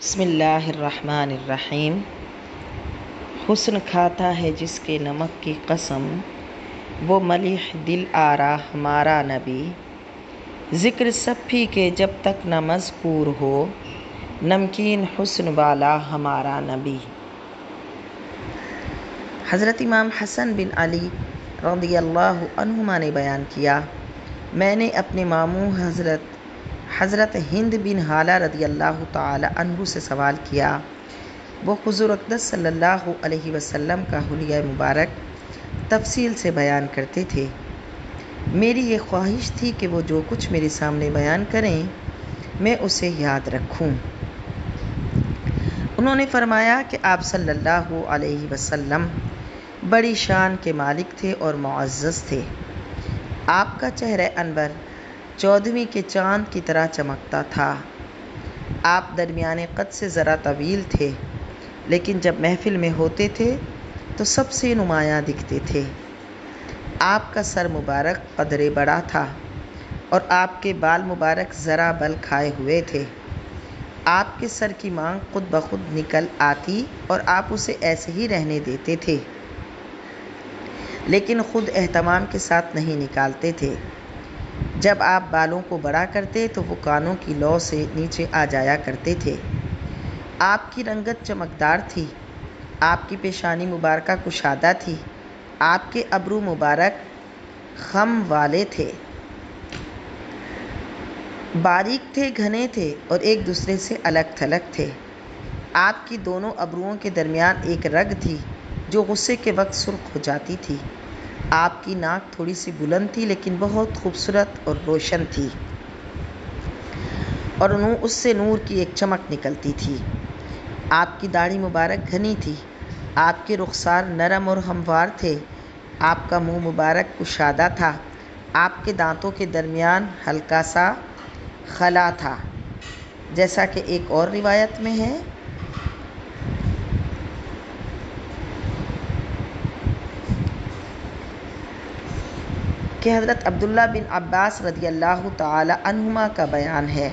بسم اللہ الرحمن الرحیم۔ حسن کھاتا ہے جس کے نمک کی قسم، وہ ملیح دل آرا ہمارا نبی۔ ذکر سب بھی کے جب تک نہ مذکور ہو، نمکین حسن والا ہمارا نبی۔ حضرت امام حسن بن علی رضی اللہ عنہما نے بیان کیا، میں نے اپنے ماموں حضرت ہند بن حالہ رضی اللہ تعالی عنہ سے سوال کیا۔ وہ حضور اقدس صلی اللہ علیہ وسلم کا حلیہ مبارک تفصیل سے بیان کرتے تھے۔ میری یہ خواہش تھی کہ وہ جو کچھ میرے سامنے بیان کریں میں اسے یاد رکھوں۔ انہوں نے فرمایا کہ آپ صلی اللہ علیہ وسلم بڑی شان کے مالک تھے اور معزز تھے۔ آپ کا چہرہ انور 14ویں کے چاند کی طرح چمکتا تھا۔ آپ درمیانے قد سے ذرا طویل تھے، لیکن جب محفل میں ہوتے تھے تو سب سے نمایاں دکھتے تھے۔ آپ کا سر مبارک قدرے بڑا تھا اور آپ کے بال مبارک ذرا بل کھائے ہوئے تھے۔ آپ کے سر کی مانگ خود بخود نکل آتی اور آپ اسے ایسے ہی رہنے دیتے تھے، لیکن خود اہتمام کے ساتھ نہیں نکالتے تھے۔ جب آپ بالوں کو بڑا کرتے تو وہ کانوں کی لو سے نیچے آ جایا کرتے تھے۔ آپ کی رنگت چمکدار تھی۔ آپ کی پیشانی مبارکہ کشادہ تھی۔ آپ کے ابرو مبارک خم والے تھے، باریک تھے، گھنے تھے اور ایک دوسرے سے الگ تھلگ تھے۔ آپ کی دونوں ابروؤں کے درمیان ایک رگ تھی جو غصے کے وقت سرخ ہو جاتی تھی۔ آپ کی ناک تھوڑی سی بلند تھی لیکن بہت خوبصورت اور روشن تھی اور اس سے نور کی ایک چمک نکلتی تھی۔ آپ کی داڑھی مبارک گھنی تھی۔ آپ کے رخسار نرم اور ہموار تھے۔ آپ کا منہ مبارک کشادہ تھا۔ آپ کے دانتوں کے درمیان ہلکا سا خلا تھا، جیسا کہ ایک اور روایت میں ہے کہ حضرت عبداللہ بن عباس رضی اللہ تعالی عنہما کا بیان ہے،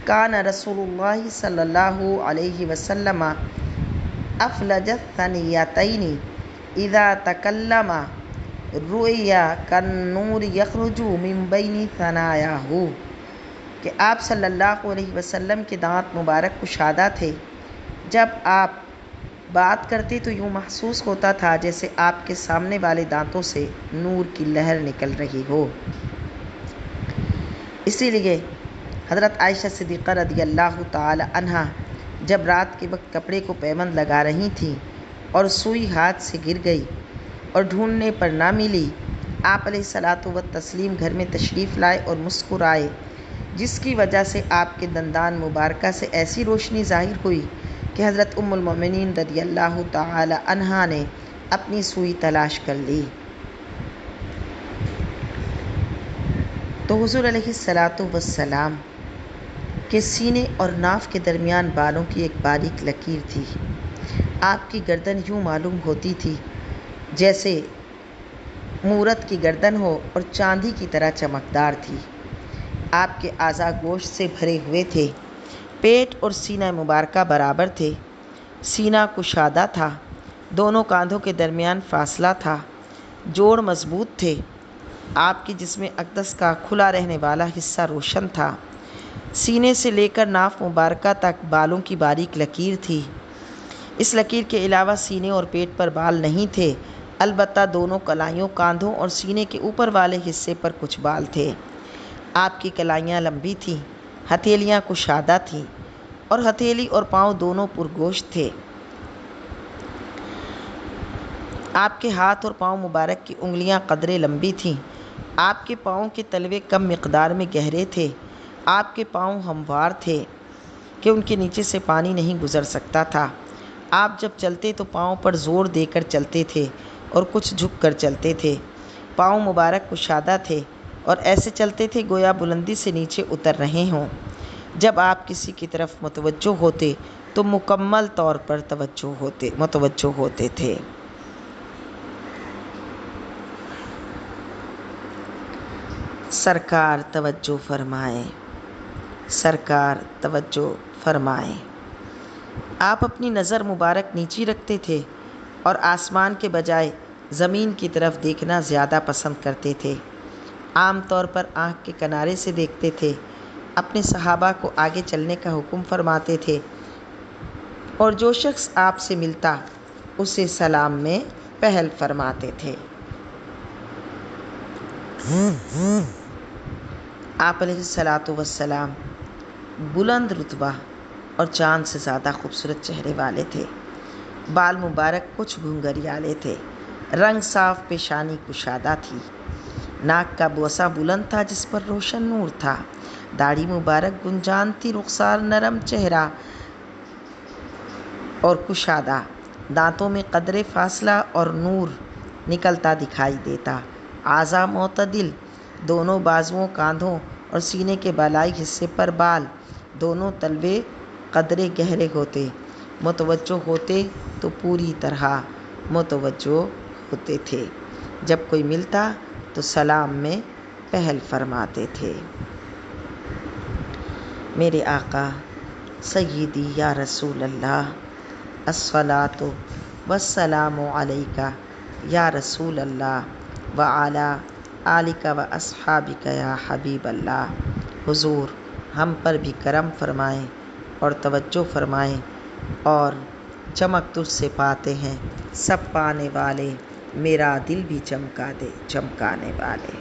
کان رسول اللہ صلی اللہ علیہ وسلم افلج الثنیتین اذا تکلم رؤی کالنور یخرج من بین ثنایاہ، کہ آپ صلی اللہ علیہ وسلم کے دانت مبارک کشادہ تھے۔ جب آپ بات کرتے تو یوں محسوس ہوتا تھا جیسے آپ کے سامنے والے دانتوں سے نور کی لہر نکل رہی ہو۔ اسی لیے حضرت عائشہ صدیقہ رضی اللہ تعالی عنہا جب رات کے وقت کپڑے کو پیوند لگا رہی تھیں اور سوئی ہاتھ سے گر گئی اور ڈھونڈنے پر نہ ملی، آپ علیہ الصلاۃ والتسلیم گھر میں تشریف لائے اور مسکرائے، جس کی وجہ سے آپ کے دندان مبارکہ سے ایسی روشنی ظاہر ہوئی کہ حضرت ام المؤمنین رضی اللہ تعالی عنہا نے اپنی سوئی تلاش کر لی۔ تو حضور علیہ الصلاۃ والسلام کے سینے اور ناف کے درمیان بالوں کی ایک باریک لکیر تھی۔ آپ کی گردن یوں معلوم ہوتی تھی جیسے مورت کی گردن ہو اور چاندی کی طرح چمکدار تھی۔ آپ کے اعضاء گوشت سے بھرے ہوئے تھے۔ پیٹ اور سینہ مبارکہ برابر تھے۔ سینہ کشادہ تھا۔ دونوں کاندھوں کے درمیان فاصلہ تھا۔ جوڑ مضبوط تھے۔ آپ کے جسم اقدس کا کھلا رہنے والا حصہ روشن تھا۔ سینے سے لے کر ناف مبارکہ تک بالوں کی باریک لکیر تھی۔ اس لکیر کے علاوہ سینے اور پیٹ پر بال نہیں تھے، البتہ دونوں کلائیوں، کاندھوں اور سینے کے اوپر والے حصے پر کچھ بال تھے۔ آپ کی کلائیاں لمبی تھیں، ہتھیلیاں کشادہ تھیں اور ہتھیلی اور پاؤں دونوں پرگوشت تھے۔ آپ کے ہاتھ اور پاؤں مبارک کی انگلیاں قدرے لمبی تھیں۔ آپ کے پاؤں کے تلوے کم مقدار میں گہرے تھے۔ آپ کے پاؤں ہموار تھے کہ ان کے نیچے سے پانی نہیں گزر سکتا تھا۔ آپ جب چلتے تو پاؤں پر زور دے کر چلتے تھے اور کچھ جھک کر چلتے تھے۔ پاؤں مبارک کشادہ تھے اور ایسے چلتے تھے گویا بلندی سے نیچے اتر رہے ہوں۔ جب آپ کسی کی طرف متوجہ ہوتے تو مکمل طور پر متوجہ ہوتے تھے۔ سرکار توجہ فرمائیں، سرکار توجہ فرمائیں۔ آپ اپنی نظر مبارک نیچی رکھتے تھے اور آسمان کے بجائے زمین کی طرف دیکھنا زیادہ پسند کرتے تھے۔ عام طور پر آنکھ کے کنارے سے دیکھتے تھے، اپنے صحابہ کو آگے چلنے کا حکم فرماتے تھے اور جو شخص آپ سے ملتا اسے سلام میں پہل فرماتے تھے۔ آپ علیہ الصلاۃ والسلام بلند رتبہ اور چاند سے زیادہ خوبصورت چہرے والے تھے۔ بال مبارک کچھ گھنگھریالے تھے، رنگ صاف، پیشانی کشادہ تھی، ناک کا بوسہ بلند تھا جس پر روشن نور تھا، داڑھی مبارک گنجان تھی، رخسار نرم، چہرہ اور کشادہ، دانتوں میں قدرے فاصلہ اور نور نکلتا دکھائی دیتا، اعضاء معتدل، دونوں بازوؤں، کاندھوں اور سینے کے بالائی حصے پر بال دونوں تلوے قدرے گہرے ہوتے، متوجہ ہوتے تو پوری طرح متوجہ ہوتے تھے، جب کوئی ملتا تو سلام میں پہل فرماتے تھے۔ میرے آقا سیدی یا رسول اللہ، الصلاۃ والسلام علیک یا رسول اللہ وعلی آلک و اصحابک یا حبیب اللہ۔ حضور ہم پر بھی کرم فرمائیں اور توجہ فرمائیں، اور چمک تجھ سے پاتے ہیں سب پانے والے، میرا دل بھی چمکا دے چمکانے والے۔